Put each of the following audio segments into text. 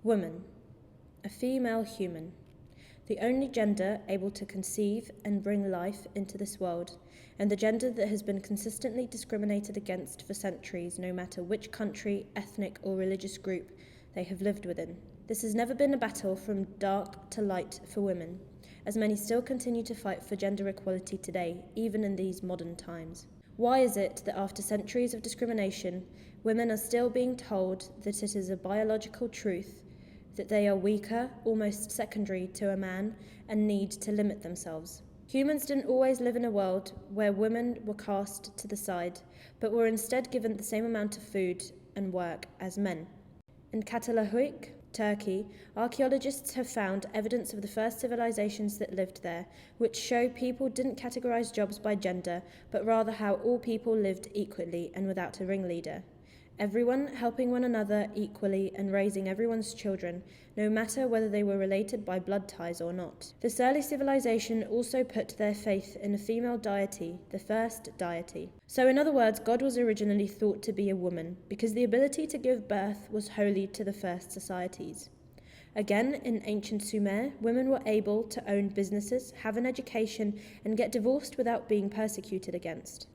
Woman, a female human, the only gender able to conceive and bring life into this world, and the gender that has been consistently discriminated against for centuries, no matter which country, ethnic, or religious group they have lived within. This has never been a battle from dark to light for women, as many still continue to fight for gender equality today, even in these modern times. Why is it that after centuries of discrimination, women are still being told that it is a biological truth that they are weaker, almost secondary to a man, and need to limit themselves? Humans didn't always live in a world where women were cast to the side, but were instead given the same amount of food and work as men. In Çatalhöyük, Turkey, archaeologists have found evidence of the first civilizations that lived there, which show people didn't categorize jobs by gender, but rather how all people lived equally and without a ringleader. Everyone helping one another equally and raising everyone's children, no matter whether they were related by blood ties or not. This early civilization also put their faith in a female deity, the first deity. So in other words, God was originally thought to be a woman, because the ability to give birth was holy to the first societies. Again, in ancient Sumer, women were able to own businesses, have an education, and get divorced without being persecuted against.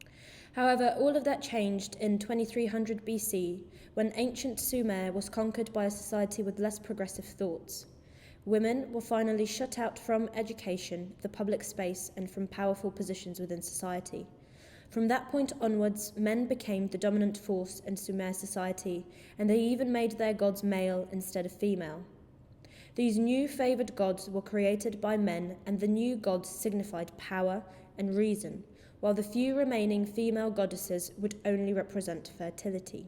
However, all of that changed in 2300 BC, when ancient Sumer was conquered by a society with less progressive thoughts. Women were finally shut out from education, the public space, and from powerful positions within society. From that point onwards, men became the dominant force in Sumer society, and they even made their gods male instead of female. These new favoured gods were created by men, and the new gods signified power and reason, while the few remaining female goddesses would only represent fertility.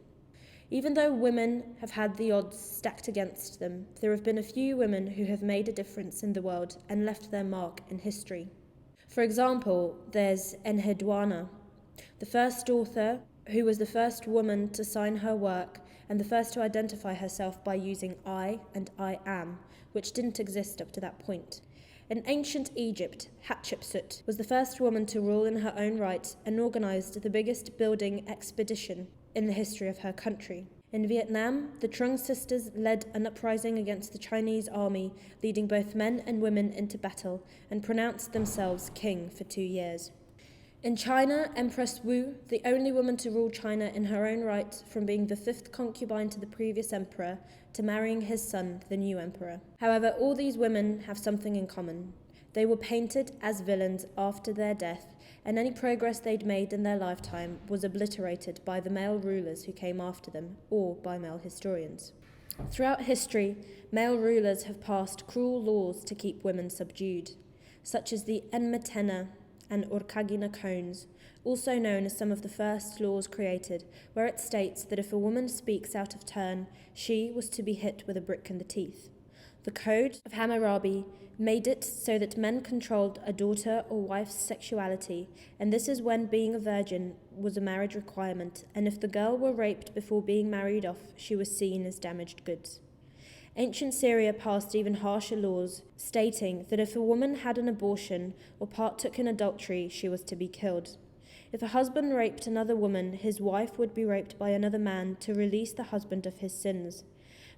Even though women have had the odds stacked against them, there have been a few women who have made a difference in the world and left their mark in history. For example, there's Enheduanna, the first author who was the first woman to sign her work and the first to identify herself by using I and I am, which didn't exist up to that point. In ancient Egypt, Hatshepsut was the first woman to rule in her own right and organised the biggest building expedition in the history of her country. In Vietnam, the Trung sisters led an uprising against the Chinese army, leading both men and women into battle, and pronounced themselves king for 2 years. In China, Empress Wu, the only woman to rule China in her own right, from being the 5th concubine to the previous emperor, to marrying his son, the new emperor. However, all these women have something in common. They were painted as villains after their death, and any progress they'd made in their lifetime was obliterated by the male rulers who came after them, or by male historians. Throughout history, male rulers have passed cruel laws to keep women subdued, such as the Enmetena and Orkagina Cones, also known as some of the first laws created, where it states that if a woman speaks out of turn, she was to be hit with a brick in the teeth. The Code of Hammurabi made it so that men controlled a daughter or wife's sexuality, and this is when being a virgin was a marriage requirement, and if the girl were raped before being married off, she was seen as damaged goods. Ancient Syria passed even harsher laws, stating that if a woman had an abortion or partook in adultery, she was to be killed. If a husband raped another woman, his wife would be raped by another man to release the husband of his sins.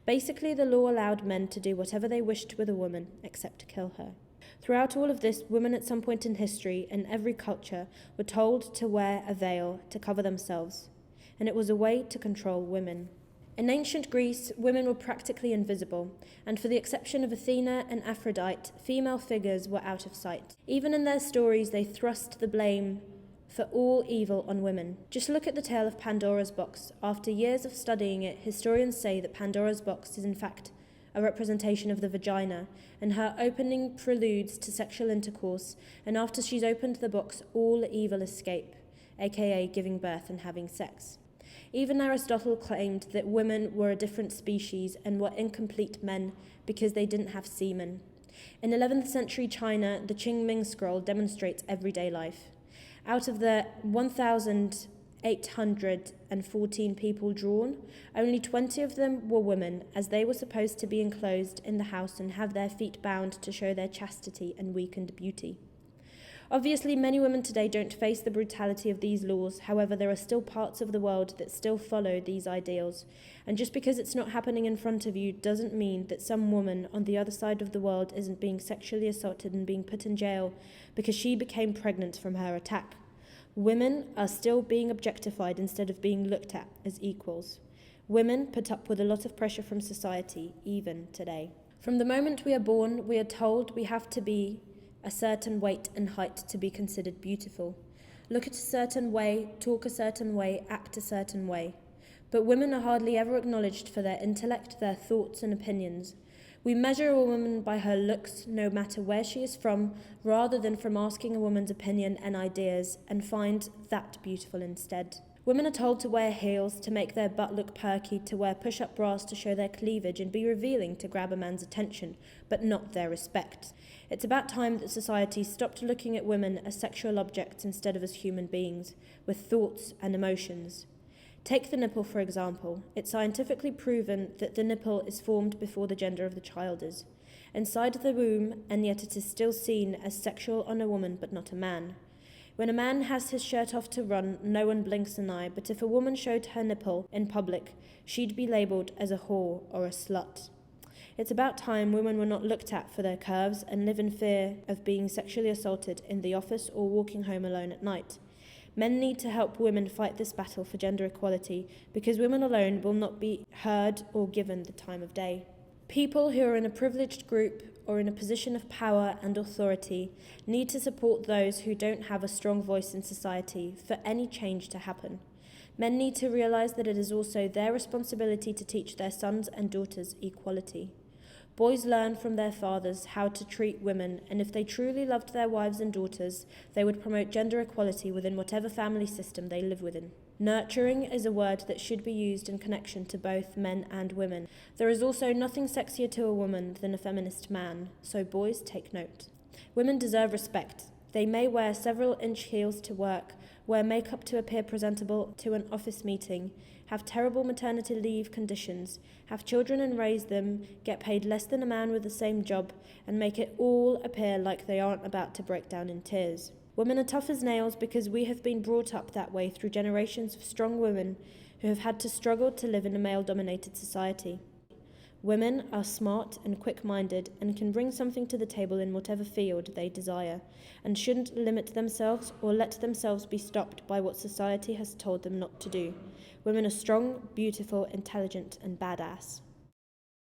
Basically, the law allowed men to do whatever they wished with a woman, except to kill her. Throughout all of this, women at some point in history, in every culture, were told to wear a veil to cover themselves, and it was a way to control women. In ancient Greece, women were practically invisible, and for the exception of Athena and Aphrodite, female figures were out of sight. Even in their stories, they thrust the blame for all evil on women. Just look at the tale of Pandora's box. After years of studying it, historians say that Pandora's box is in fact a representation of the vagina, and her opening preludes to sexual intercourse, and after she's opened the box, all evil escape, aka giving birth and having sex. Even Aristotle claimed that women were a different species and were incomplete men because they didn't have semen. In 11th century China, the Qingming scroll demonstrates everyday life. Out of the 1,814 people drawn, only 20 of them were women, as they were supposed to be enclosed in the house and have their feet bound to show their chastity and weakened beauty. Obviously, many women today don't face the brutality of these laws. However, there are still parts of the world that still follow these ideals. And just because it's not happening in front of you doesn't mean that some woman on the other side of the world isn't being sexually assaulted and being put in jail because she became pregnant from her attack. Women are still being objectified instead of being looked at as equals. Women put up with a lot of pressure from society, even today. From the moment we are born, we are told we have to be a certain weight and height to be considered beautiful. Look at a certain way, talk a certain way, act a certain way. But women are hardly ever acknowledged for their intellect, their thoughts and opinions. We measure a woman by her looks, no matter where she is from, rather than from asking a woman's opinion and ideas, and find that beautiful instead. Women are told to wear heels to make their butt look perky, to wear push-up bras to show their cleavage and be revealing to grab a man's attention, but not their respect. It's about time that society stopped looking at women as sexual objects instead of as human beings, with thoughts and emotions. Take the nipple, for example. It's scientifically proven that the nipple is formed before the gender of the child is inside the womb, and yet it is still seen as sexual on a woman but not a man. When a man has his shirt off to run, no one blinks an eye, but if a woman showed her nipple in public, she'd be labelled as a whore or a slut. It's about time women were not looked at for their curves and live in fear of being sexually assaulted in the office or walking home alone at night. Men need to help women fight this battle for gender equality, because women alone will not be heard or given the time of day. People who are in a privileged group or in a position of power and authority need to support those who don't have a strong voice in society for any change to happen. Men need to realise that it is also their responsibility to teach their sons and daughters equality. Boys learn from their fathers how to treat women, and if they truly loved their wives and daughters, they would promote gender equality within whatever family system they live within. Nurturing is a word that should be used in connection to both men and women. There is also nothing sexier to a woman than a feminist man, so boys take note. Women deserve respect. They may wear several-inch heels to work, wear makeup to appear presentable to an office meeting, have terrible maternity leave conditions, have children and raise them, get paid less than a man with the same job, and make it all appear like they aren't about to break down in tears. Women are tough as nails because we have been brought up that way through generations of strong women who have had to struggle to live in a male-dominated society. Women are smart and quick-minded and can bring something to the table in whatever field they desire, and shouldn't limit themselves or let themselves be stopped by what society has told them not to do. Women are strong, beautiful, intelligent, and badass.